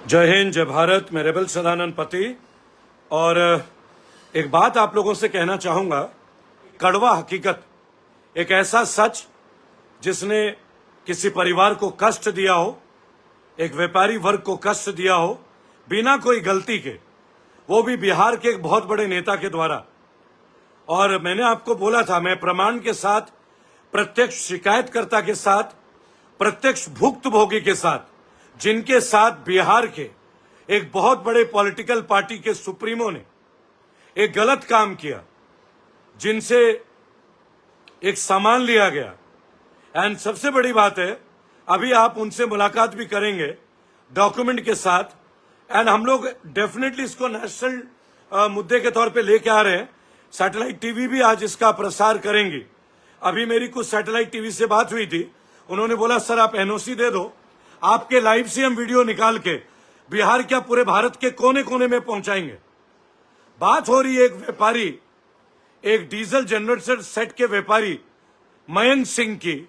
जय हिंद, जय भारत। मैं रेबल सदानंद पति। और एक बात आप लोगों से कहना चाहूंगा, कड़वा हकीकत, एक ऐसा सच जिसने किसी परिवार को कष्ट दिया हो, एक व्यापारी वर्ग को कष्ट दिया हो बिना कोई गलती के, वो भी बिहार के एक बहुत बड़े नेता के द्वारा। और मैंने आपको बोला था, मैं प्रमाण के साथ, प्रत्यक्ष शिकायतकर्ता के साथ, प्रत्यक्ष भुक्तभोगी के साथ, जिनके साथ बिहार के एक बहुत बड़े पॉलिटिकल पार्टी के सुप्रीमो ने एक गलत काम किया, जिनसे एक सामान लिया गया। एंड सबसे बड़ी बात है, अभी आप उनसे मुलाकात भी करेंगे डॉक्यूमेंट के साथ। एंड हम लोग डेफिनेटली इसको नेशनल मुद्दे के तौर पे लेके आ रहे हैं। सैटेलाइट टीवी भी आज इसका प्रसार करेंगी। अभी मेरी कुछ सैटेलाइट टीवी से बात हुई थी, उन्होंने बोला सर आप एनओसी दे दो, आपके लाइव से हम वीडियो निकाल के बिहार क्या पूरे भारत के कोने कोने में पहुंचाएंगे। बात हो रही है एक व्यापारी, एक डीजल जनरेटर सेट के व्यापारी मयंक सिंह की,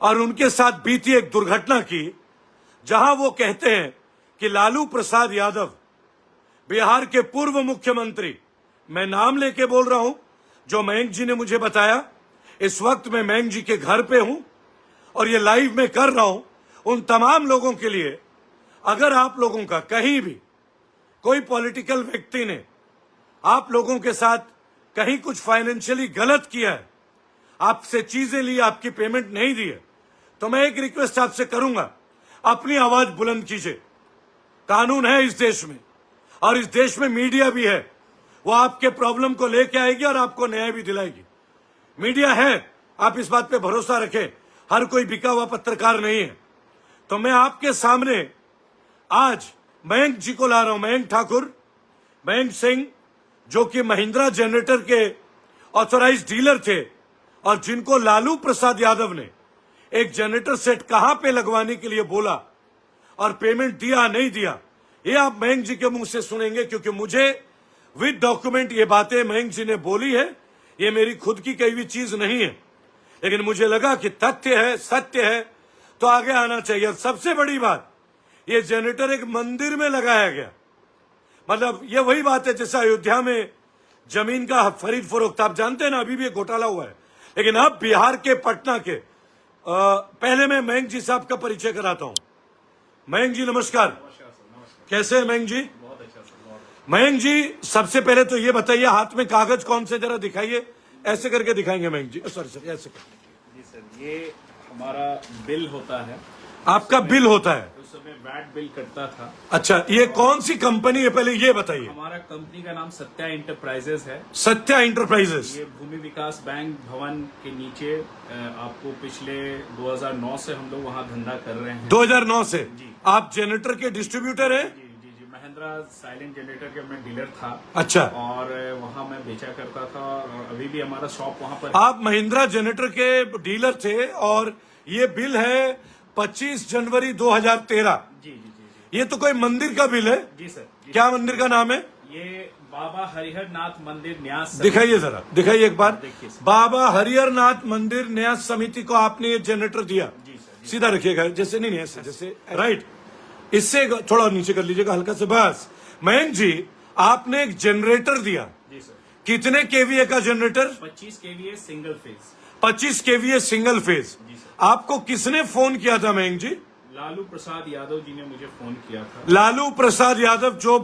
और उनके साथ बीती एक दुर्घटना की, जहां वो कहते हैं कि लालू प्रसाद यादव, बिहार के पूर्व मुख्यमंत्री, मैं नाम लेके बोल रहा हूं, जो मयंक जी ने मुझे बताया। इस वक्त मैं मयंक जी के घर पे हूं और ये लाइव में कर रहा हूं उन तमाम लोगों के लिए। अगर आप लोगों का कहीं भी कोई पॉलिटिकल व्यक्ति ने आप लोगों के साथ कहीं कुछ फाइनेंशियली गलत किया है, आपसे चीजें ली, आपकी पेमेंट नहीं दी है, तो मैं एक रिक्वेस्ट आपसे करूंगा, अपनी आवाज बुलंद कीजिए। कानून है इस देश में, और इस देश में मीडिया भी है, वो आपके प्रॉब्लम को लेके आएगी और आपको न्याय भी दिलाएगी। मीडिया है, आप इस बात पे भरोसा रखें। हर कोई बिका हुआ पत्रकार नहीं है। तो मैं आपके सामने आज मयंक जी को ला रहा हूं, मयंक ठाकुर, मयंक सिंह, जो कि महिंद्रा जनरेटर के ऑथोराइज्ड डीलर थे, और जिनको लालू प्रसाद यादव ने एक जनरेटर सेट कहां पे लगवाने के लिए बोला और पेमेंट दिया नहीं दिया, ये आप मयंक जी के मुंह से सुनेंगे। क्योंकि मुझे विद डॉक्यूमेंट ये बातें मयंक जी ने बोली है, ये मेरी खुद की कही हुई चीज नहीं है, लेकिन मुझे लगा कि तथ्य है, सत्य है, तो आगे आना चाहिए। और सबसे बड़ी बात, ये जनरेटर एक मंदिर में लगाया गया। मतलब ये वही बात है जैसे अयोध्या में जमीन का खरीद फरोख्त, आप जानते हैं ना, अभी भी एक घोटाला हुआ है। लेकिन अब बिहार के पटना के पहले मैं मयंक जी साहब का परिचय कराता हूं। मयंक जी नमस्कार। कैसे हैं मयंक जी? बहुत अच्छा सर। मयंक जी, सबसे पहले तो ये बताइए, हाथ में कागज कौन से, जरा दिखाइए। ऐसे करके दिखाएंगे मयंक जी, सॉरी सर, ऐसे करके। जी सर, ये हमारा बिल होता है। आपका बिल होता है? उस समय वैट बिल कटता था। अच्छा, ये कौन सी कंपनी है पहले ये बताइए। हमारा कंपनी का नाम सत्या इंटरप्राइजेस है। सत्या इंटरप्राइजेस। ये भूमि विकास बैंक भवन के नीचे, आपको पिछले 2009 से हम लोग वहाँ धंधा कर रहे हैं। 2009 से जी। आप जनरेटर के डिस्ट्रीब्यूटर हैं? जी जी जी, महिंद्रा साइलेंट जनरेटर के मैं डीलर था। अच्छा। और वहाँ मैं बेचा करता था, और अभी भी हमारा शॉप वहाँ पर। आप महिंद्रा जनरेटर के डीलर थे, और ये बिल है 25 जनवरी 2013। जी जी जी जी। ये तो कोई मंदिर का बिल है? जी सर। जी क्या मंदिर का नाम है? ये बाबा हरिहर नाथ मंदिर न्यास समिति। दिखाइए जरा, दिखाइए एक बार। देखिए सर। बाबा हरिहर नाथ मंदिर न्यास समिति को आपने ये जनरेटर दिया? जी सर। सीधा रखिएगा, जैसे नहीं ऐसे, जैसे राइट, इससे थोड़ा नीचे कर लीजिएगा हल्का से, बस। मयंक जी, आपने एक जनरेटर दिया। जी सर। कितने केवीए का generator? 25 KVA single phase. 25 KVA single phase. जी सर। आपको किसने फोन किया था मयंक जी? लालू प्रसाद यादव जी ने मुझे फोन किया था। लालू प्रसाद यादव, जो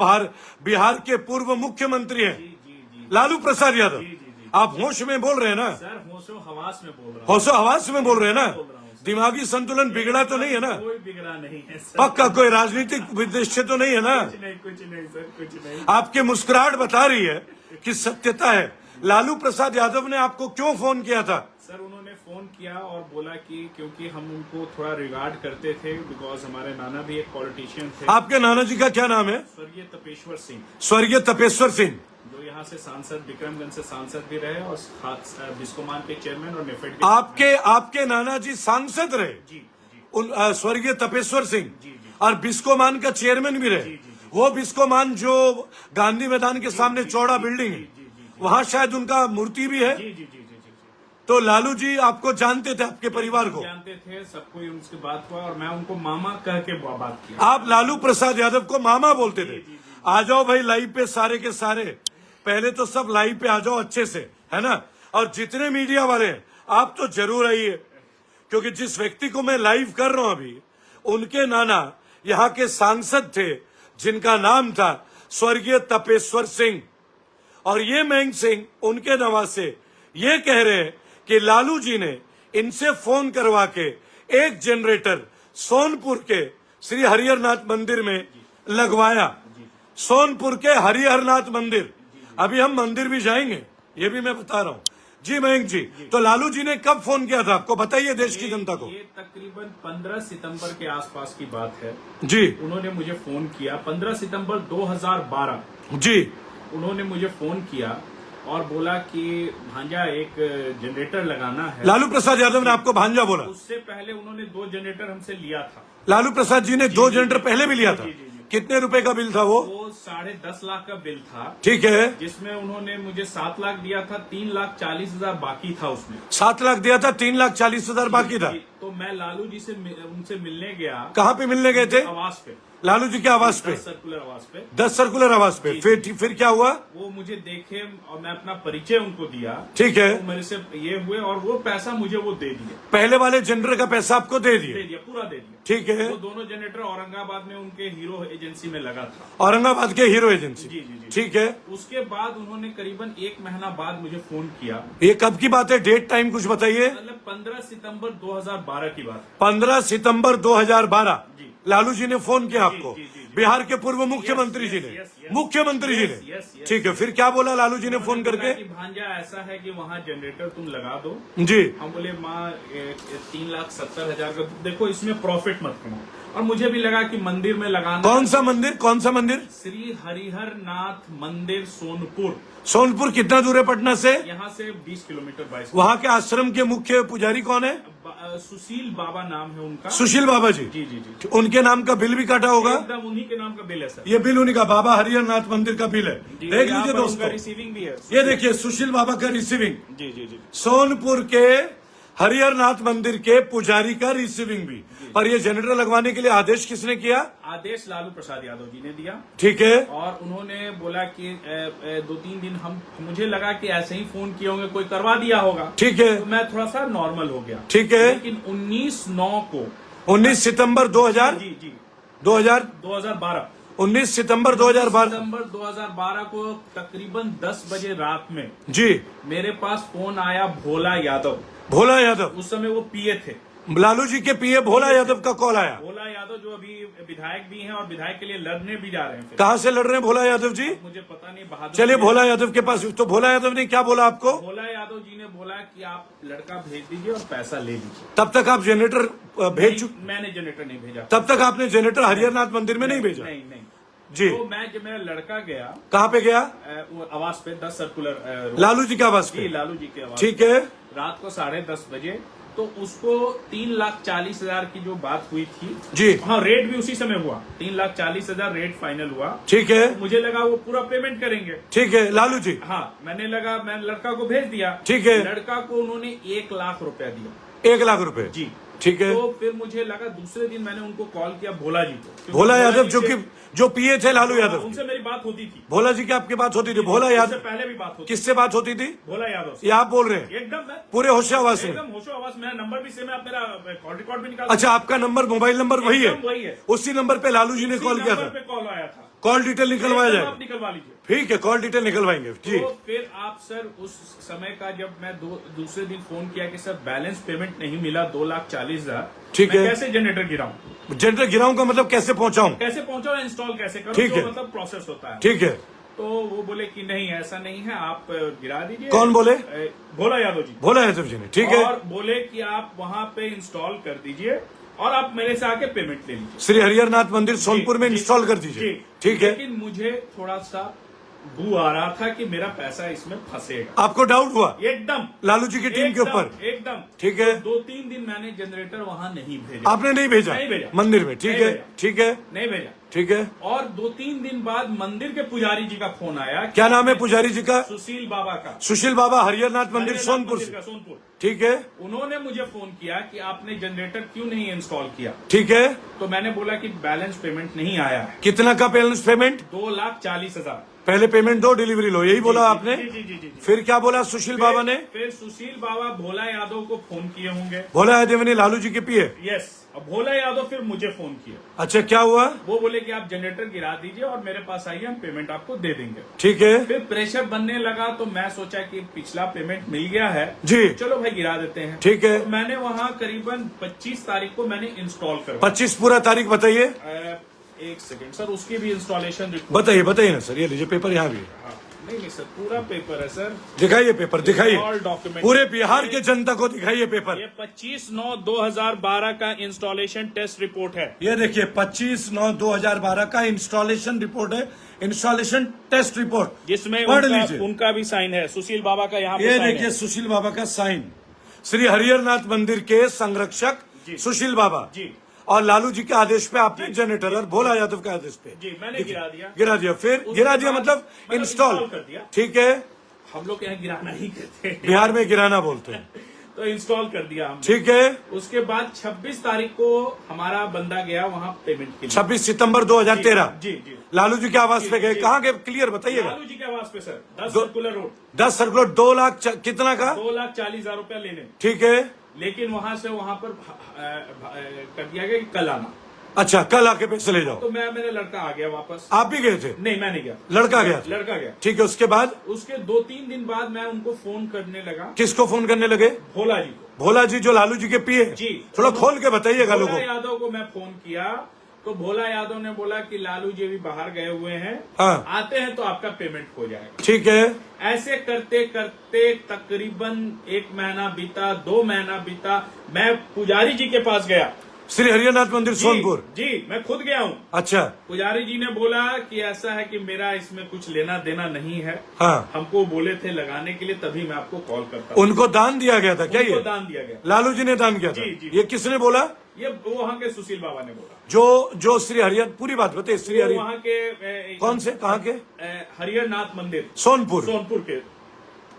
बिहार के पूर्व मुख्यमंत्री हैं। जी जी जी। लालू प्रसाद यादव। जी जी जी। आप होश में बोल रहे हैं ना? सर होशो हवास में बोल रहा हूँ। होशो हवास में बोल रहे हैं ना? बोल रहा हूँ सर। दिमागी संतुलन बिगड़ा तो नहीं है ना? कोई बिगड़ा नहीं है सर। पक्का कोई राजनीतिक उद्देश्य तो नहीं है ना? कुछ नहीं सर, कुछ नहीं। आपकी मुस्कुराहट बता रही है कि सत्यता है। लालू प्रसाद यादव ने आपको क्यों फोन किया था? सर उन्होंने फोन किया और बोला कि क्योंकि हम उनको थोड़ा रिगार्ड करते थे, बिकॉज हमारे नाना भी एक पॉलिटिशियन थे। आपके नाना जी का क्या नाम है? स्वर्गीय तपेश्वर सिंह। स्वर्गीय तपेश्वर सिंह, जो यहाँ से सांसद, विक्रमगंज से सांसद भी रहे, और बिस्कोमान के चेयरमैन और नेफेड के। आपके नाना जी सांसद रहे? जी जी उन स्वर्गीय तपेश्वर सिंह, जी जी। और बिस्कोमान का चेयरमैन भी रहे। जी, जी, जी। वो बिस्कोमान जो गांधी मैदान के सामने चौड़ा बिल्डिंग है, वहां शायद उनका मूर्ति भी है। जी जी जी जी जी। तो लालू जी आपको जानते थे, आपके परिवार को? जानते थे, सबको उनसे बात हुआ और मैं उनको मामा कह के बात किया। आप लालू प्रसाद यादव को मामा बोलते थे? आ जाओ भाई लाइव पे सारे के सारे, पहले तो सब लाइव पे आ जाओ अच्छे से, है ना? और जितने मीडिया वाले हैं आप तो जरूर आइए, क्योंकि जिस व्यक्ति को मैं लाइव कर रहा हूं अभी, उनके नाना यहाँ के सांसद थे जिनका नाम था स्वर्गीय तपेश्वर सिंह, और ये मयंक सिंह उनके नवासे ये कह रहे हैं कि लालू जी ने इनसे फोन करवा के एक जनरेटर सोनपुर के श्री हरिहरनाथ मंदिर में लगवाया। सोनपुर के हरिहरनाथ मंदिर, अभी हम मंदिर भी जाएंगे, ये भी मैं बता रहा हूँ। जी मयंक जी, तो लालू जी ने कब फोन किया था आपको, बताइए देश की जनता को। ये तकरीबन 15 सितंबर के आसपास की बात है जी। उन्होंने मुझे फोन किया 15 सितंबर 2012। जी। उन्होंने मुझे फोन किया और बोला कि भांजा एक जनरेटर लगाना है। लालू प्रसाद यादव ने आपको भांजा बोला? उससे पहले उन्होंने 2 जनरेटर हमसे लिया था। लालू प्रसाद जी ने 2 जनरेटर पहले भी लिया था? जी। कितने रुपए का बिल था वो? 10.5 लाख का बिल था। ठीक है। जिसमें उन्होंने मुझे 7 लाख दिया था, 3,40,000 बाकी था उसमें। 7 लाख दिया था, 3,40,000 बाकी था। तो मैं लालू जी से उनसे मिलने गया। कहाँ पे मिलने गए थे? आवास पे। लालू जी के आवास पे? 10 सर्कुलर आवास पे। 10 सर्कुलर आवास पे। फिर क्या हुआ? वो मुझे देखे और मैं अपना परिचय उनको दिया। ठीक है। तो मेरे से ये हुए और वो पैसा मुझे वो दे दिए। पहले वाले जनरेटर का पैसा आपको दे दिया? पूरा दे दिया। ठीक है। वो दोनों जनरेटर औरंगाबाद में उनके हीरो एजेंसी में लगा था। औरंगाबाद के हीरो एजेंसी? जी। ठीक है। उसके बाद उन्होंने करीबन 1 महीना बाद मुझे फोन किया। ये कब की बात है, डेट टाइम कुछ बताइए? मतलब 15 सितंबर 2012 की बात। 15 सितंबर 2012 जी। लालू जी ने फोन किया आपको? जी। बिहार के पूर्व मुख्यमंत्री जी ने? मुख्यमंत्री जी ने? यस। ठीक है, फिर क्या बोला लालू जी ने फोन करके? कि भांजा ऐसा है कि वहाँ जनरेटर तुम लगा दो। जी। हम बोले माँ 3,70,000 का देखो, इसमें प्रॉफिट मत करो। और मुझे भी लगा कि मंदिर में लगाना। कौन सा मंदिर? श्री हरिहरनाथ मंदिर सोनपुर। सोनपुर कितना दूर है पटना से? यहाँ से 20 किलोमीटर 22। वहाँ के आश्रम के मुख्य पुजारी कौन है? सुशील बाबा नाम है उनका। सुशील बाबा जी? जी। उनके नाम का बिल भी काटा होगा? एकदम उन्हीं के नाम का बिल है सर। ये बिल उन्हीं का, बाबा हरिहरनाथ मंदिर का बिल है। देख लीजिए दोस्तों, रिसीविंग भी है। ये देखिए सुशील बाबा का रिसीविंग। जी। सोनपुर के हरिहरनाथ मंदिर के पुजारी का रिसीविंग भी। पर ये जनरेटर लगवाने के लिए आदेश किसने किया? आदेश लालू प्रसाद यादव जी ने दिया। ठीक है। और उन्होंने बोला कि 2-3 दिन मुझे लगा कि ऐसे ही फोन किए होंगे, कोई करवा दिया होगा। ठीक है। तो मैं थोड़ा सा नॉर्मल हो गया। ठीक है। लेकिन 19/9 को 19 सितंबर 2000 जी 2012 19 सितंबर 2012 को तकरीबन 10 बजे रात में जी मेरे पास फोन आया भोला यादव। भोला यादव उस समय वो पीए थे। लालू जी के पीए भोला यादव का कॉल आया। भोला यादव जो अभी विधायक भी हैं और विधायक के लिए लड़ने भी जा रहे हैं। कहाँ से लड़ रहे हैं भोला यादव जी? मुझे पता नहीं। बहादुर चलिए भोला यादव के पास। तो भोला यादव ने क्या बोला आपको? भोला यादव जी ने बोला कि आप लड़का भेज दीजिए और पैसा ले लीजिए। तब तक आप जनरेटर भेज चुके? मैंने जनरेटर नहीं भेजा। तब तक आपने जनरेटर हरिहरनाथ मंदिर में नहीं भेजा? नहीं जी। तो मैं जब मेरा लड़का गया, कहाँ पे गया? वो आवास पे 10 सर्कुलर लालू जी के आवास पे? लालू जी के आवास। ठीक है। रात को 10:30 बजे। तो उसको 3,40,000 की जो बात हुई थी जी, हाँ, रेट भी उसी समय हुआ। 3,40,000 रेट फाइनल हुआ। ठीक है। तो मुझे लगा वो पूरा पेमेंट करेंगे। ठीक है लालू जी। हाँ, मैंने लड़का को भेज दिया। ठीक है। लड़का को उन्होंने 1 लाख रुपया दिया। 1 लाख रुपए? जी। ठीक है। तो फिर मुझे लगा, दूसरे दिन मैंने उनको कॉल किया भोला जी को। भोला यादव जो पीए थे लालू यादव, उनसे मेरी बात होती थी। भोला जी की आपकी बात होती थी? भोला यादव पहले भी बात होती। किससे बात होती थी? भोला यादव से। ये आप बोल रहे हैं? एकदम मैं पूरे होशोहवास में? एकदम होशोहवास। मेरा नंबर भी सेम है। आप मेरा कॉल रिकॉर्ड भी निकाल। अच्छा, आपका नंबर, मोबाइल नंबर वही है? वही है। उसी नंबर पे लालू जी ने कॉल किया था? कॉल आया था। कॉल डिटेल निकलवाया जाएगा? आप निकलवा लीजिए। ठीक है, कॉल डिटेल निकलवाएंगे जी। तो फिर आप सर उस समय का जब मैं दूसरे दिन फोन किया कि सर बैलेंस पेमेंट नहीं मिला 2,40,000। ठीक है। कैसे जनरेटर गिराऊं? जनरेटर गिराऊं का मतलब कैसे पहुंचाऊं? कैसे पहुंचाऊं, इंस्टॉल कैसे करूं? ठीक है। जो मतलब प्रोसेस होता है। ठीक है। तो वो बोले कि नहीं, ऐसा नहीं है, आप गिरा दीजिए। कौन बोले? भोला यादव जी। भोला यादव जी ने? ठीक है। और बोले कि आप वहां पे इंस्टॉल कर दीजिए और आप मेरे से आके पेमेंट ले लीजिए। श्री हरिहरनाथ मंदिर सोनपुर में इंस्टॉल कर दीजिए। ठीक है। लेकिन मुझे थोड़ा सा बू आ रहा था कि मेरा पैसा इसमें फंसेगा। आपको डाउट हुआ एकदम लालू जी की टीम के ऊपर? एकदम। ठीक है। 2-3 दिन मैंने जनरेटर वहां नहीं भेजा। आपने नहीं भेजा? नहीं भेजा मंदिर में? ठीक नहीं है, भेजा। ठीक है, नहीं भेजा। ठीक है। और 2-3 दिन बाद मंदिर के पुजारी जी का फोन आया। क्या नाम है पुजारी जी का? सुशील बाबा का। सुशील बाबा, हरिहरनाथ मंदिर, हरिहरनाथ सोनपुर मंदिर से। का, सोनपुर। ठीक है, उन्होंने मुझे फोन किया कि आपने जनरेटर क्यों नहीं इंस्टॉल किया। ठीक है। तो मैंने बोला कि बैलेंस पेमेंट नहीं आया है। कितना का बैलेंस पेमेंट? 2,40,000। पहले पेमेंट दो, डिलीवरी लो, यही बोला आपने? जी जी जी जी। फिर क्या बोला सुशील बाबा ने? फिर सुशील बाबा भोला यादव को फोन किए होंगे। भोला यादव ने लालू जी के पिए? यस। अब भोला यादव फिर मुझे फोन किया। अच्छा, क्या हुआ? वो बोले कि आप जनरेटर गिरा दीजिए और मेरे पास आइए, हम पेमेंट आपको दे देंगे। ठीक है फिर प्रेशर बनने लगा तो मैं सोचा कि पिछला पेमेंट मिल गया है, जी, चलो भाई गिरा देते हैं। ठीक है। तो मैंने वहाँ करीबन 25 तारीख को मैंने इंस्टॉल करवाया। 25 पूरा तारीख बताइए। एक सेकेंड सर, उसकी भी इंस्टॉलेशन बताइए, बताइए ना सर, ये लीजिए पेपर यहाँ भी है। नहीं सर, पूरा पेपर है सर। दिखाइए पेपर, दिखाइए, ऑल डॉक्यूमेंट पूरे बिहार के जनता को दिखाइए पेपर। ये 25/9/2012 का इंस्टॉलेशन टेस्ट रिपोर्ट है। ये देखिए 25/9/2012 का इंस्टॉलेशन रिपोर्ट है, इंस्टॉलेशन टेस्ट रिपोर्ट, जिसमें पढ़ लीजिए। उनका भी साइन है, सुशील बाबा का यहाँ पे ये साइन देखिए है। सुशील बाबा का साइन, श्री हरिहरनाथ मंदिर के संरक्षक जी। सुशील बाबा जी। और लालू जी के आदेश पे आपने जनरेटर, और भोला यादव के आदेश पे जी, मैंने गिरा दिया। गिरा दिया। फिर गिरा दिया मतलब इंस्टॉल कर दिया। ठीक है, हम लोग यहाँ गिराना ही कहते हैं, बिहार में गिराना बोलते हैं। तो इंस्टॉल कर दिया हमने। ठीक है। उसके बाद 26 तारीख को हमारा बंदा गया वहाँ पेमेंट के लिए। 26 सितंबर 2013 जी जी। लालू जी के आवास पे गए। जी। कहाँ गए, क्लियर बताइएगा। लालू जी के आवास पे सर, 10 दो- सर्कुलर रोड, 10 सर्कुलर, 2 लाख कितना का? 2,40,000 रुपया लेने। ठीक है। लेकिन वहां से वहां पर कर दिया गया कि कल आना। अच्छा, कल आके पैसे ले जाओ। तो मेरा लड़का आ गया वापस। आप भी गए थे? नहीं, मैं नहीं गया। लड़का गया? लड़का गया। ठीक है, उसके बाद? उसके 2-3 दिन बाद मैं उनको फोन करने लगा। किसको फोन करने लगे? भोला जी को। भोला जी जो लालू जी के पिए? जी। थोड़ा खोल के बताइएगा भोला लोगों को। यादव को मैं फोन किया तो भोला यादव ने बोला कि लालू जी भी बाहर गए हुए हैं, हाँ। आते हैं तो आपका पेमेंट हो जाएगा। ठीक है। ऐसे करते करते तकरीबन 1 महीना बीता, 2 महीना बीता। मैं पुजारी जी के पास गया, श्री हरिहरनाथ मंदिर सोनपुर। जी, मैं खुद गया हूँ। अच्छा। पुजारी जी ने बोला कि ऐसा है कि मेरा इसमें कुछ लेना देना नहीं है। हाँ। हमको बोले थे लगाने के लिए, तभी मैं आपको कॉल करता हूँ। उनको दान दिया गया था क्या? उनको ये दान दिया गया। लालू जी ने दान किया था? जी, जी। ये किसने बोला? ये वहाँ के सुशील बाबा ने बोला। जो श्री हरिहर, पूरी बात बताइए। श्री हरिहर वहाँ के कौन से, कहाँ के? हरिहरनाथ मंदिर सोनपुर। सोनपुर के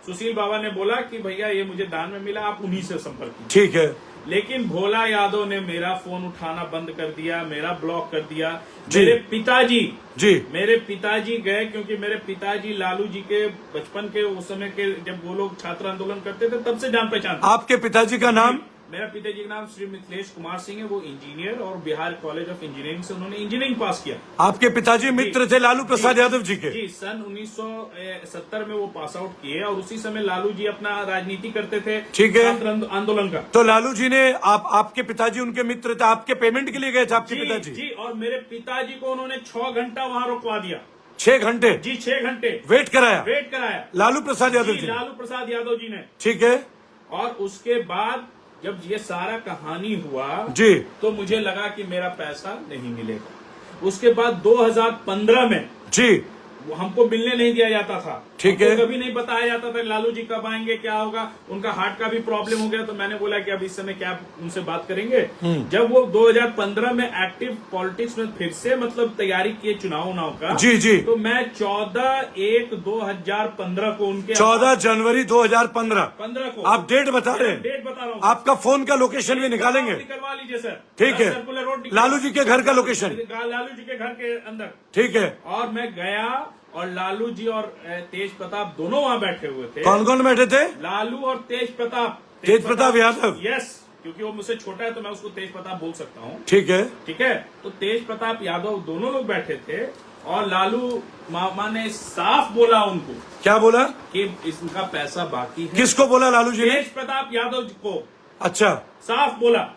सुशील बाबा ने बोला कि भैया ये मुझे दान में मिला, आप उन्हीं से संपर्क कीजिए। ठीक है। लेकिन भोला यादव ने मेरा फोन उठाना बंद कर दिया, मेरा ब्लॉक कर दिया। जी। मेरे पिताजी जी। मेरे पिताजी गए, क्योंकि मेरे पिताजी लालू जी के बचपन के उस समय के, जब वो लोग छात्र आंदोलन करते थे तब से जान पहचान थी। आपके पिताजी का नाम? मेरा पिताजी का नाम श्री मिथिलेश कुमार सिंह है। वो इंजीनियर और बिहार कॉलेज ऑफ इंजीनियरिंग से उन्होंने इंजीनियरिंग पास किया। आपके पिताजी मित्र थे लालू प्रसाद यादव जी के? जी, सन 1970 में वो पास आउट किए और उसी समय लालू जी अपना राजनीति करते थे। ठीक है। छात्र आंदोलन का। तो लालू जी ने आपके पिताजी उनके मित्र थे, आपके पेमेंट के लिए गए थे आपके जी पिताजी? जी, और मेरे पिताजी को उन्होंने 6 घंटा वहाँ रोकवा दिया। 6 घंटे? जी, 6 घंटे वेट कराया? वेट कराया लालू प्रसाद यादव जी, जी? लालू प्रसाद यादव जी ने। ठीक है। और उसके बाद जब ये सारा कहानी हुआ जी। तो मुझे लगा कि मेरा पैसा नहीं मिलेगा। उसके बाद 2015 में जी। वो हमको मिलने नहीं दिया जाता था। ठीक हमको है। कभी नहीं बताया जाता था लालू जी कब आएंगे, क्या होगा। उनका हार्ट का भी प्रॉब्लम हो गया, तो मैंने बोला कि अब इस समय क्या उनसे बात करेंगे। जब वो 2015 में एक्टिव पॉलिटिक्स में फिर से मतलब तैयारी किए चुनाव का। जी जी। तो मैं 14/1/2015 को उनके 14 जनवरी 2015 15 को आप डेट बता रहे हैं? डेट बता रहा हूँ। आपका फोन का लोकेशन भी निकालेंगे? निकलवा लीजिए सर। ठीक है। सर्कुलर रोड लालू जी के घर का लोकेशन? लालू जी के घर के अंदर। ठीक है। और मैं गया और लालू जी और तेज प्रताप दोनों वहाँ बैठे हुए थे। कौन कौन बैठे थे? लालू और तेज प्रताप। तेज प्रताप यादव? यस, क्योंकि वो मुझसे छोटा है तो मैं उसको तेज प्रताप बोल सकता हूँ। ठीक है। ठीक है। तो तेज प्रताप यादव दोनों लोग बैठे थे और लालू मामा ने साफ बोला उनको क्या बोला? कि इसका पैसा बाकी है। किसको बोला लालू जी ने? तेज प्रताप यादव जी को अच्छा। साफ बोला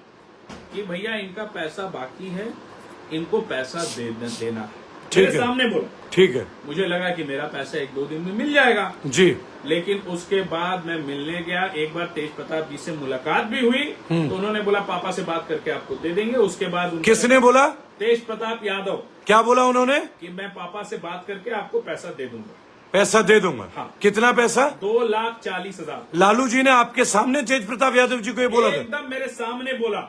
कि भैया इनका पैसा बाकी है, इनको पैसा देना है। ठीक मेरे है। सामने बोला। ठीक है। मुझे लगा कि मेरा पैसा 1-2 दिन में मिल जाएगा। जी। लेकिन उसके बाद मैं मिलने गया, एक बार तेज प्रताप जी से मुलाकात भी हुई तो उन्होंने बोला पापा से बात करके आपको दे देंगे। उसके बाद किसने बोला? तेज प्रताप यादव। क्या बोला उन्होंने? कि मैं पापा से बात करके आपको पैसा दे दूंगा। पैसा दे दूंगा। हाँ। कितना पैसा? 2,40,000। लालू जी ने आपके सामने तेज प्रताप यादव जी को ये बोला था? एकदम मेरे सामने बोला,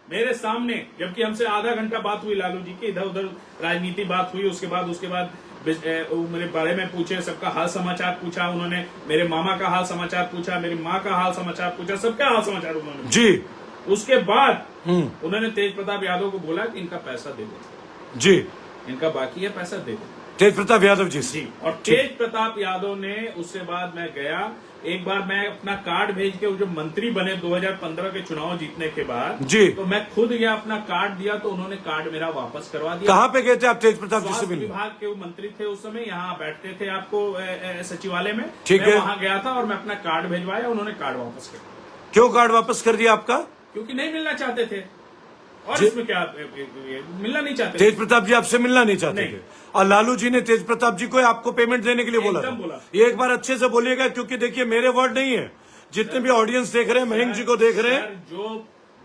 मेरे सामने, जबकि हमसे आधा घंटा बात हुई लालू जी की, इधर उधर राजनीति बात हुई। उसके बाद मेरे बारे में पूछे, सबका हाल समाचार पूछा उन्होंने, मेरे मामा का हाल समाचार पूछा, मेरी माँ का हाल समाचार पूछा, सबका हाल समाचार उन्होंने जी। उसके बाद उन्होंने तेज प्रताप यादव को बोला कि इनका पैसा दे दो जी, इनका बाकी है, पैसा दे दो। तेज प्रताप यादव जी जी। और तेज प्रताप यादव ने, उसके बाद मैं गया, एक बार मैं अपना कार्ड भेज के, जो मंत्री बने 2015 के चुनाव जीतने के बाद जी, तो मैं खुद गया, अपना कार्ड दिया, तो उन्होंने कार्ड मेरा वापस करवा दिया। कहाँ पे गए थे आप तेज प्रताप जी से स्वास्थ्य मिलने? विभाग के वो मंत्री थे उस समय, यहाँ बैठते थे आपको सचिवालय में। ठीक मैं है। वहां गया था और मैं अपना कार्ड भेजवाया, उन्होंने कार्ड वापस कर दिया। क्यों कार्ड वापस कर दिया आपका? क्योंकि नहीं मिलना चाहते थे। और इसमें क्या, मिलना नहीं चाहते थे। तेज प्रताप जी आपसे मिलना नहीं चाहते नहीं। थे, और लालू जी ने तेज प्रताप जी को आपको पेमेंट देने के लिए बोला एकदम था। बोला। ये एक बार अच्छे से बोलिएगा, क्योंकि देखिए मेरे वर्ड नहीं है, जितने भी ऑडियंस देख रहे हैं, मयंक जी को देख रहे हैं। सर,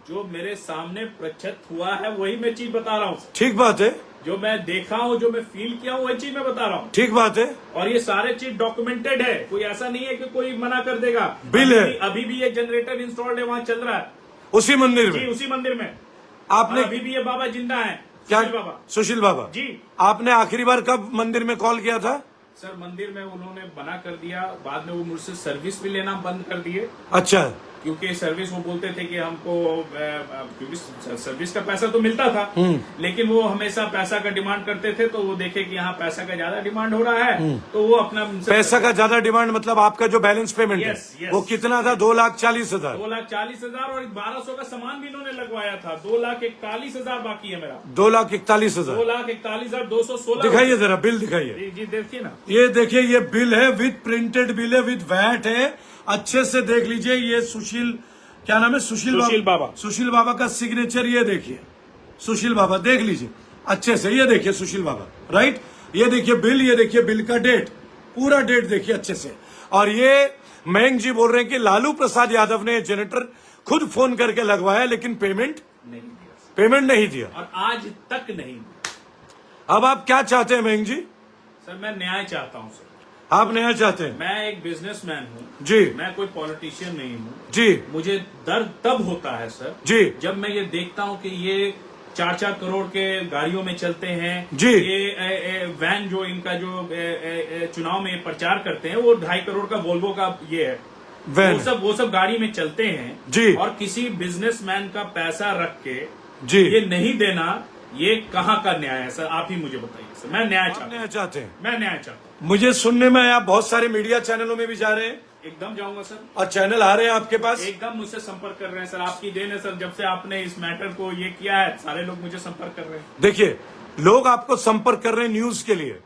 जो मेरे सामने प्रत्यक्ष हुआ है वही मैं चीज बता रहा हूँ। ठीक बात है। जो मैं देखा हूँ, जो मैं फील किया हूँ, वही चीज मैं बता रहा हूँ। ठीक बात है। और ये सारे चीज डॉक्यूमेंटेड है, कोई ऐसा नहीं है कि कोई मना कर देगा। बिल है। अभी भी ये जनरेटर इंस्टॉल्ड है, वहाँ चल रहा है, उसी मंदिर जी, में उसी मंदिर में। आपने और अभी भी ये बाबा जिंदा है, क्या? सुशील बाबा। सुशील बाबा जी। आपने आखिरी बार कब मंदिर में कॉल किया था? सर, मंदिर में उन्होंने मना कर दिया, बाद में वो मुझसे सर्विस भी लेना बंद कर दिए, अच्छा। क्योंकि सर्विस वो बोलते थे कि हमको, क्योंकि सर्विस का पैसा तो मिलता था, लेकिन वो हमेशा पैसा का डिमांड करते थे। तो वो देखे कि यहाँ पैसा का ज्यादा डिमांड हो रहा है, तो वो अपना पैसा का ज्यादा डिमांड मतलब आपका जो बैलेंस पेमेंट है, Yes, yes. वो कितना था? 2,40,000। 2,40,000 और 1,200 का सामान भी इन्होंने लगवाया था। 2,41,000 बाकी है मेरा। 2,41,000। 2,41,216। दिखाइए जरा बिल दिखाइए। जी जी, देखिए ना। ये देखिए, ये बिल है, विद प्रिंटेड बिल है, विद वैट है। अच्छे से देख लीजिए। ये सुशील, क्या नाम है? सुशील बाबा। सुशील बाबा का सिग्नेचर ये देखिए, सुशील बाबा, देख लीजिए अच्छे से। ये देखिए सुशील बाबा, राइट। ये देखिए बिल, ये देखिए बिल का डेट, पूरा डेट देखिए अच्छे से। और ये मयंक जी बोल रहे हैं कि लालू प्रसाद यादव ने जनरेटर खुद फोन करके लगवाया, लेकिन पेमेंट नहीं दिया, और आज तक नहीं। अब आप क्या चाहते हैं मयंक जी? सर, मैं न्याय चाहता हूँ सर। आप न्याय चाहते हैं? मैं एक बिजनेसमैन हूँ जी। मैं कोई पॉलिटिशियन नहीं हूँ जी। मुझे दर्द तब होता है सर जी। जब मैं ये देखता हूँ कि ये 4-4 करोड़ के गाड़ियों में चलते हैं जी। ये वैन जो इनका जो चुनाव में प्रचार करते हैं, वो 2.5 करोड़ का वोल्वो का ये है वैन, वो सब गाड़ी में चलते हैं जी। और किसी बिजनेसमैन का पैसा रख के जी ये नहीं देना, ये कहाँ का न्याय है सर? आप ही मुझे बताइए सर। मैं न्याय आप न्याय चाहते हैं? मैं न्याय चाहता हूँ। मुझे सुनने में आया बहुत सारे मीडिया चैनलों में भी जा रहे हैं, एकदम जाऊंगा सर। और चैनल आ रहे हैं आपके पास, एकदम मुझसे संपर्क कर रहे हैं सर। आपकी देन है सर, जब से आपने इस मैटर को ये किया है, सारे लोग मुझे संपर्क कर रहे हैं। देखिए लोग आपको संपर्क कर रहे हैं न्यूज के लिए,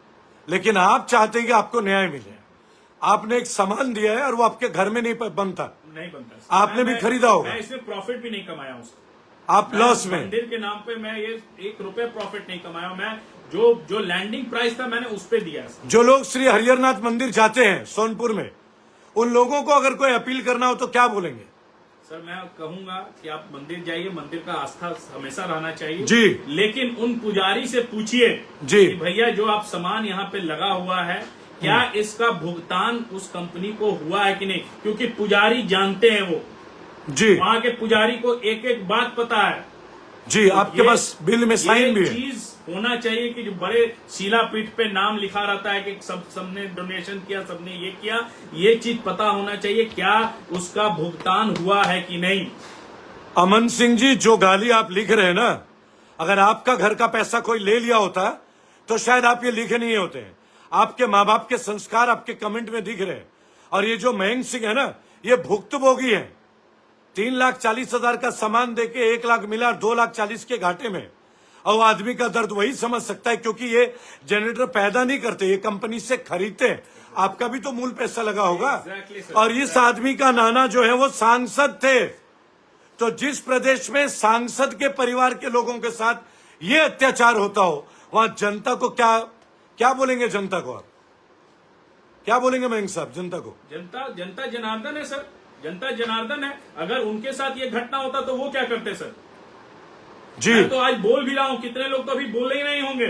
लेकिन आप चाहते हैं कि आपको न्याय मिले। आपने एक सामान दिया है और वो आपके घर में नहीं बनता, नहीं बनता सर। आपने भी खरीदा होगा। मैं इसमें प्रॉफिट भी नहीं कमाया हूँ सर। आप लॉस में, मंदिर के नाम पे मैं ये 1 रुपए प्रॉफिट नहीं कमाया। मैं जो लैंडिंग प्राइस था मैंने उस पे दिया है सर। जो लोग श्री हरिहरनाथ मंदिर जाते हैं सोनपुर में, उन लोगों को अगर कोई अपील करना हो तो क्या बोलेंगे? सर, मैं कहूंगा कि आप मंदिर जाइए, मंदिर का आस्था हमेशा रहना चाहिए जी। लेकिन उन पुजारी से पूछिए जी। कि भैया जो आप सामान यहाँ पे लगा हुआ है, क्या इसका भुगतान उस कंपनी को हुआ है कि नहीं? क्योंकि पुजारी जानते हैं, वो जी। वहाँ के पुजारी को एक एक बात पता है जी। आपके पास बिल में साइन भी है। चीज होना चाहिए कि जो बड़े शिलापीठ पे नाम लिखा रहता है कि सबने डोनेशन किया, सबने ये किया, ये चीज पता होना चाहिए क्या उसका भुगतान हुआ है कि नहीं। अमन सिंह जी, जो गाली आप लिख रहे हैं ना, अगर आपका घर का पैसा कोई ले लिया होता तो शायद आप ये लिखे नहीं होते हैं। आपके माँ बाप के संस्कार आपके कमेंट में दिख रहे हैं। और ये जो मयंक सिंह है ना, ये भुक्तभोगी है। 3,40,000 का सामान देके 1 लाख मिला, 2,40,000 के घाटे में। और आदमी का दर्द वही समझ सकता है, क्योंकि ये जनरेटर पैदा नहीं करते, ये कंपनी से खरीदते हैं। आपका भी तो मूल पैसा लगा होगा। और इस आदमी का नाना जो है वो सांसद थे। तो जिस प्रदेश में सांसद के परिवार के लोगों के साथ ये अत्याचार होता हो, वहां जनता को क्या बोलेंगे? जनता को आप क्या बोलेंगे मयंक साहब? जनता को, जनता जनार्दन है सर, जनता जनार्दन है। अगर उनके साथ ये घटना होता तो वो क्या करते सर? जी। मैं तो आज बोल भी रहा हूँ, कितने लोग तो अभी बोले ही नहीं होंगे,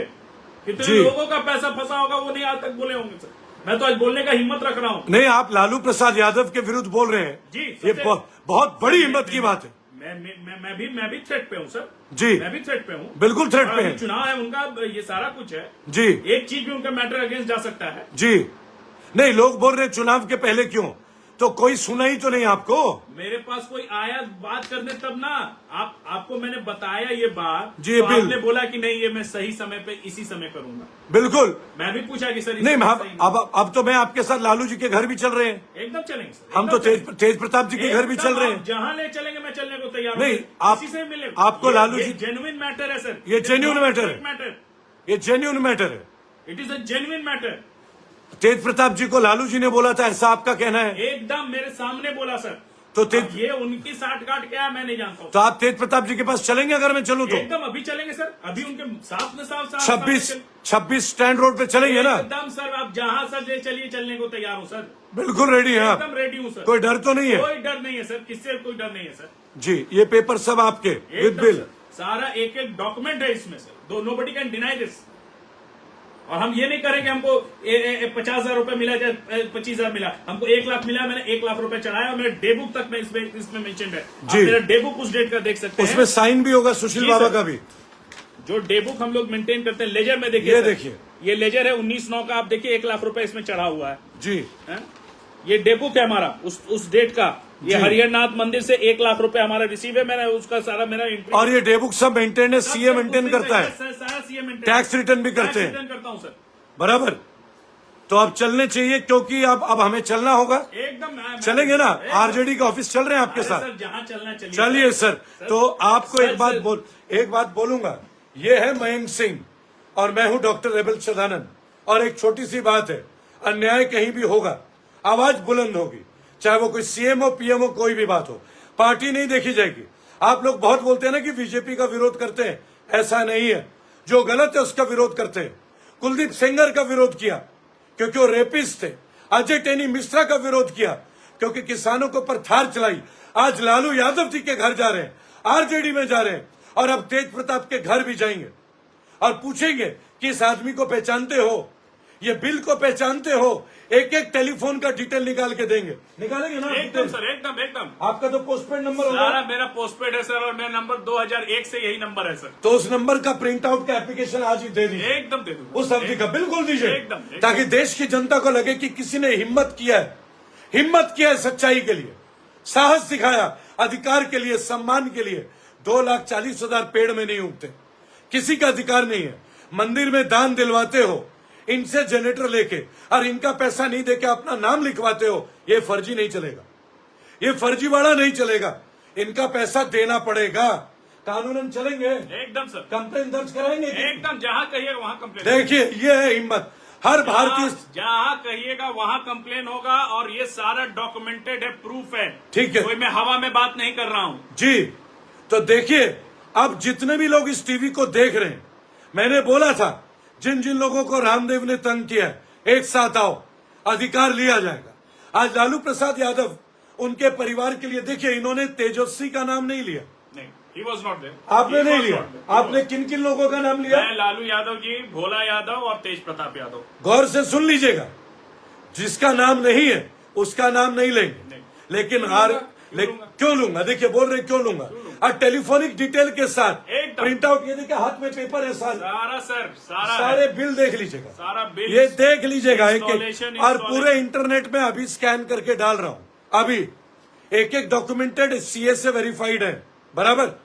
कितने जी। लोगों का पैसा फंसा होगा वो नहीं आज तक बोले होंगे सर। मैं तो आज बोलने का हिम्मत रख रहा हूँ। नहीं, आप लालू प्रसाद यादव के विरुद्ध बोल रहे हैं जी, ये बहुत बड़ी हिम्मत की बात है। मैं भी थ्रेट पे हूँ सर जी, मैं भी थ्रेट पे हूँ। बिल्कुल थ्रेट पे है। चुनाव है उनका, ये सारा कुछ है जी, एक चीज भी उनका मैटर अगेंस्ट जा सकता है। जी, नहीं, लोग बोल रहे हैं चुनाव के पहले क्यों, तो कोई सुना ही तो नहीं आपको। मेरे पास कोई आया बात करने तब ना, आपको मैंने बताया ये बात जी, तो आपने बोला कि नहीं ये मैं सही समय पे इसी समय करूंगा। बिल्कुल, मैं भी पूछा कि सर नहीं, अब तो मैं आपके साथ लालू जी के घर भी चल रहे हैं। एकदम चलेंगे सर, हम तो तेज प्रताप जी के घर भी चल रहे हैं। जहां ले चलेंगे मैं चलने को तैयार हूं। नहीं, आप इसी से मिले आपको लालू जी जेन्युइन मैटर है सर, ये जेन्युइन मैटर है, मैटर ये जेन्युइन मैटर है। It is a genuine matter. Tej Pratap ji को लालू जी ने बोला था, ऐसा आपका कहना है? एकदम मेरे सामने बोला सर। तो ये उनकी साठगांठ क्या है मैं नहीं जानता हूँ। तो आप तेज प्रताप जी के पास चलेंगे अगर मैं चलूं तो? एकदम अभी चलेंगे सर, अभी उनके साथ में साफ 26 स्टैंड रोड पे चलेंगे ना? एकदम सर, आप जहां सर ले चलिए, चलने को तैयार हूँ सर। बिल्कुल रेडी है आप? एकदम रेडी हूँ सर, कोई डर तो नहीं है? कोई डर नहीं है सर, किससे कोई डर नहीं है सर। जी, ये पेपर सब आपके विद एकदम बिल, सर, सारा एक एक डॉक्यूमेंट है इसमें sir, nobody can deny this. और हम ये नहीं करेंगे हमको 50,000 रुपए मिला या 25,000 मिला, हमको 1 लाख मिला, मैंने 1 लाख रुपए चढ़ाया और मेरे डे बुक तक में इसमें मेंशन है। आप मेरा डे बुक उस डेट का देख सकते हैं, उसमें साइन भी होगा सुशील बाबा का भी। जो डे बुक हम लोग मेंटेन करते हैं लेजर में, देखिए ये देखिए, ये लेजर है 19/9 का, आप देखिए 1 लाख रुपए इसमें चढ़ा हुआ है जी। ये डे बुक है हमारा उस डेट का। ये हरिहरनाथ मंदिर से 1 लाख रुपए हमारा रिसीव है, मैंने उसका सारा मेरा एंट्री। और ये डे बुक सब मेंटेन है, सीएम मेंटेन करता है, सारा सीएम टैक्स रिटर्न भी करते हैं, रिटर्न करता हूँ सर। बराबर। तो अब चलने चाहिए क्योंकि अब हमें चलना होगा। एकदम चलेंगे ना? आरजेडी का ऑफिस चल रहे हैं आपके साथ? सर जहाँ चलना चलिए। चलिए सर, तो आपको एक बात बोलूंगा, ये है मयंक सिंह और मैं हूं डॉक्टर रेबल सदानंद। और एक छोटी सी बात है, अन्याय कहीं भी होगा, आवाज बुलंद होगी, चाहे वो कोई सीएम हो, पीएम हो, कोई भी बात हो, पार्टी नहीं देखी जाएगी। आप लोग बहुत बोलते हैं ना कि बीजेपी का विरोध करते हैं, ऐसा नहीं है। जो गलत है उसका विरोध करते हैं। कुलदीप सेंगर का विरोध किया क्योंकि वो रेपिस्ट थे। अजय टेनी मिश्रा का विरोध किया क्योंकि किसानों के ऊपर थार चलाई। आज लालू यादव जी के घर जा रहे हैं, आरजेडी में जा रहे हैं, और अब तेज प्रताप के घर भी जाएंगे और पूछेंगे कि इस आदमी को पहचानते हो, ये बिल को पहचानते हो? एक एक टेलीफोन का डिटेल निकाल के देंगे, निकालेंगे ना? एकदम सर, एकदम एकदम। आपका तो पोस्टपेड नंबर होगा। सारा मेरा पोस्टपेड है सर, और मेरा नंबर 2001 से यही नंबर है सर। तो उस नंबर का प्रिंट आउट का एप्लीकेशन आज ही दे दीजिए। एकदम दे दूंगा, उस अवधि का बिल्कुल दीजिए, एकदम। ताकि देश की जनता को लगे कि किसी ने हिम्मत किया है सच्चाई के लिए, साहस दिखाया, अधिकार के लिए, सम्मान के लिए। 2,40,000 पेड़ में नहीं उगते, किसी का अधिकार नहीं है। मंदिर में दान दिलवाते हो, इनसे जनरेटर लेके, और इनका पैसा नहीं देके अपना नाम लिखवाते हो, ये फर्जी नहीं चलेगा, ये फर्जीवाड़ा नहीं चलेगा। इनका पैसा देना पड़ेगा, कानूनन चलेंगे। एकदम सर, कंप्लेन दर्ज कराएंगे, एकदम जहाँ कहिएगा वहाँ कंप्लेन। देखिए, ये है हिम्मत। हर भारतीय, जहाँ कहिएगा वहाँ कंप्लेन होगा, और ये सारा डॉक्यूमेंटेड है, प्रूफ है। ठीक है, कोई मैं हवा में बात नहीं कर रहा हूँ जी। तो देखिए, अब जितने भी लोग इस टीवी को देख रहे हैं, मैंने बोला था जिन जिन लोगों को रामदेव ने तंग किया, एक साथ आओ, अधिकार लिया जाएगा। आज लालू प्रसाद यादव, उनके परिवार के लिए देखिए, इन्होंने तेजस्वी का नाम नहीं लिया। नहीं, he was not there. आपने नहीं लिया। आपने किन किन लोगों का नाम लिया? मैं, लालू यादव जी, भोला यादव और तेज प्रताप यादव। गौर से सुन लीजिएगा, जिसका नाम नहीं है उसका नाम नहीं लेंगे, लेकिन क्यों लूंगा? देखिए, बोल रहे क्यों लूंगा, और टेलीफोनिक डिटेल के साथ प्रिंट आउट। ये देखिए, हाथ में पेपर है, सारे बिल देख लीजिएगा, सारा बिल ये देख लीजिएगा एक एक, और पूरे इंटरनेट में अभी स्कैन करके डाल रहा हूं। अभी एक एक डॉक्यूमेंटेड, सीए से वेरीफाइड है, बराबर।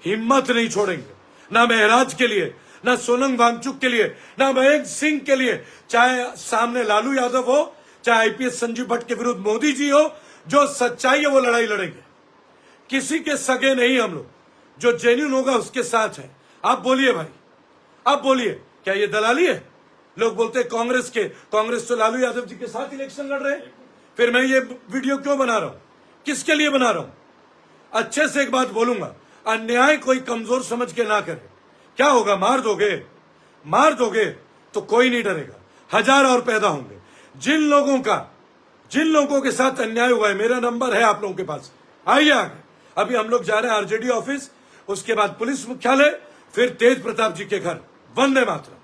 हिम्मत नहीं छोड़ेंगे, ना महराज के लिए, ना सोनम वांगचुक के लिए, ना मयंक सिंह के लिए। चाहे सामने लालू यादव हो, चाहे आईपीएस संजीव भट्ट के विरुद्ध मोदी जी हो, जो सच्चाई है वो लड़ाई लड़ेंगे। किसी के सगे नहीं हम लोग, जो जेन्युइन होगा उसके साथ है। आप बोलिए भाई, आप बोलिए, क्या ये दलाली है? लोग बोलते हैं कांग्रेस तो लालू यादव जी के साथ इलेक्शन लड़ रहे हैं, फिर मैं ये वीडियो क्यों बना रहा हूं, किसके लिए बना रहा हूं? अच्छे से एक बात बोलूंगा, अन्याय कोई कमजोर समझ के ना करे। क्या होगा? मार दोगे तो कोई नहीं डरेगा, 1000 और पैदा होंगे। जिन लोगों के साथ अन्याय हुआ है, मेरा नंबर है आप लोगों के पास, आइए आगे। अभी हम लोग जा रहे हैं आरजेडी ऑफिस, उसके बाद पुलिस मुख्यालय, फिर तेज प्रताप जी के घर। वंदे मातरम।